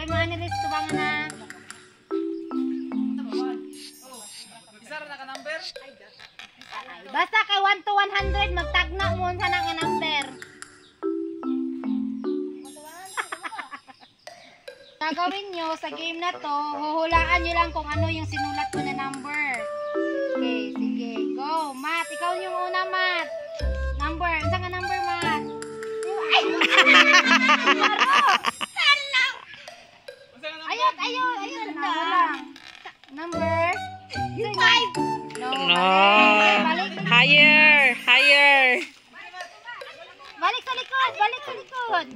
Kay mga nilis tubangan na. Basta kay 1 to 100 magtagna mo sa nang number. Gagawin nyo sa game na to, huhulaan nyo lang kung ano yung sinulat ko na number. Okay, sige. Go, Matt. Ikaw yung una, Matt. Number. Saan ka number, Matt? Ay! Ayun. Number? 5. No. Higher. Balik sa likod.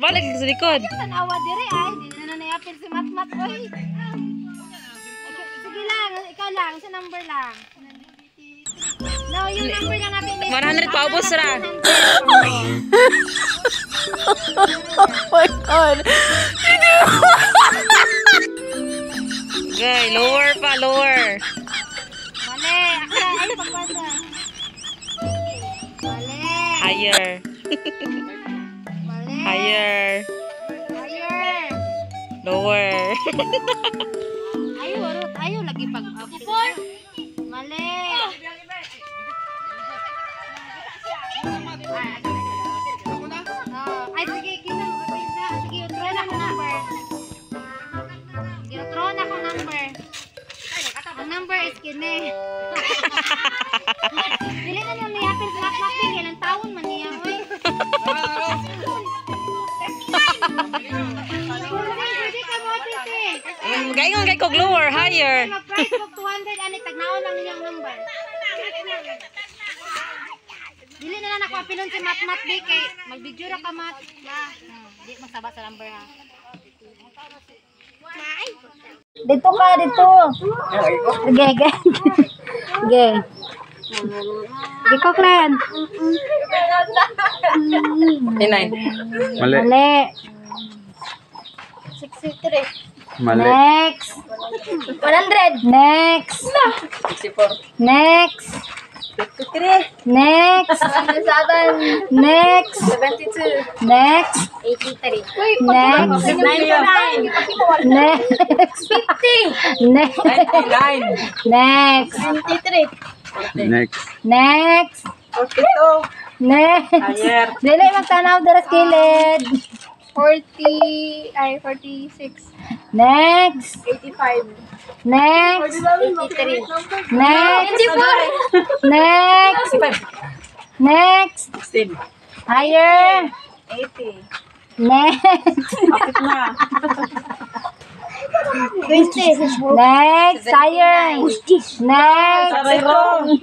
Balik sa likod. Tanawa dire ay, hindi na naiapil si Mat. Oy. Sige lang, ikaw lang, sa number lang. No, yung number lang natin. 100 paubos ra. Oh my God. Okay, lower. Mali, ay pagbasa. Mali. Higher. Mali. Higher. Lower. Ayaw lagi pag Mali. Ay, sige, kita mo. Sige, utro na ko number. Ang number is kini. Dili na nang niyapin sa mapping. Ilang taon man niya, oy. Pwede ka mo, titi. Gayon kay kog lower, higher. Mag-price book 200, ani, tagnaon lang ninyang number. Dili na lang nakapilon si Mat Big, kay mag-video ra ka, Mat. Di masaba sa number, ha. Dito ka, dito. Sige. Ikaw, Clen. 9. Mali. 63. Mali. Next. 100. Next. 64. Next. 53. Next. 77. Next. 72. Next. 83. Next. 99. Next. 50. Next. 99. Next. 23. Next. 42. Next. Higher. Dili magtanaw dara sa kilid. 46. Next. 85. Next. 83. Next. 84. Next. 65. Next. 16. Higher. 80. Next. Bakit na? 20. Next. Higher. Next. Aray wrong.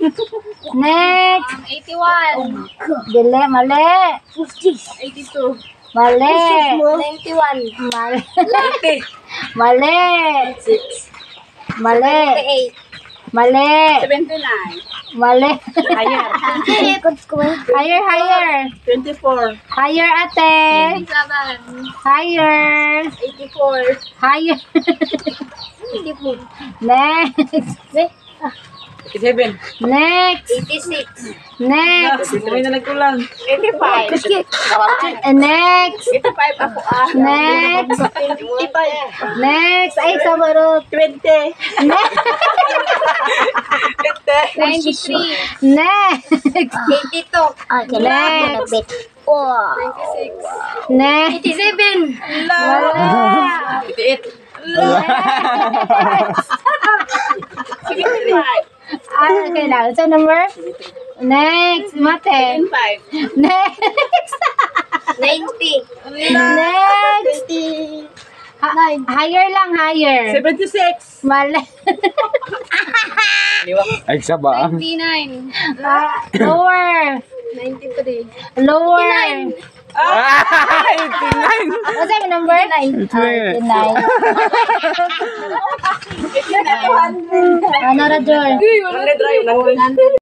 Next. 81. Dili, mali. 82. Mali. 91. Mali. 80. Mali. 6. Mali. 78. Mali. 79. Mali. Higher. Higher. 24. Higher, ate. 87. Higher. 84. Higher. 84. Next. 87. Next. 86. Next. May na nagkulang. 85. Next. 85 ako Next. 85. Next. Ay, sabarot. 20. Next. 93. Next. 82. Next. 96. Next. 87. Wala. 88. Next. Ah, kailangan sa number? Next. Mate. 5. Next. 90. Next. 9. Higher lang, higher. 76. Mali. Ay, saba. 99. Lower. 93. Lower. Ay, 89. What's that number? 9. 9. Ano, Rajor? 100 ra yun.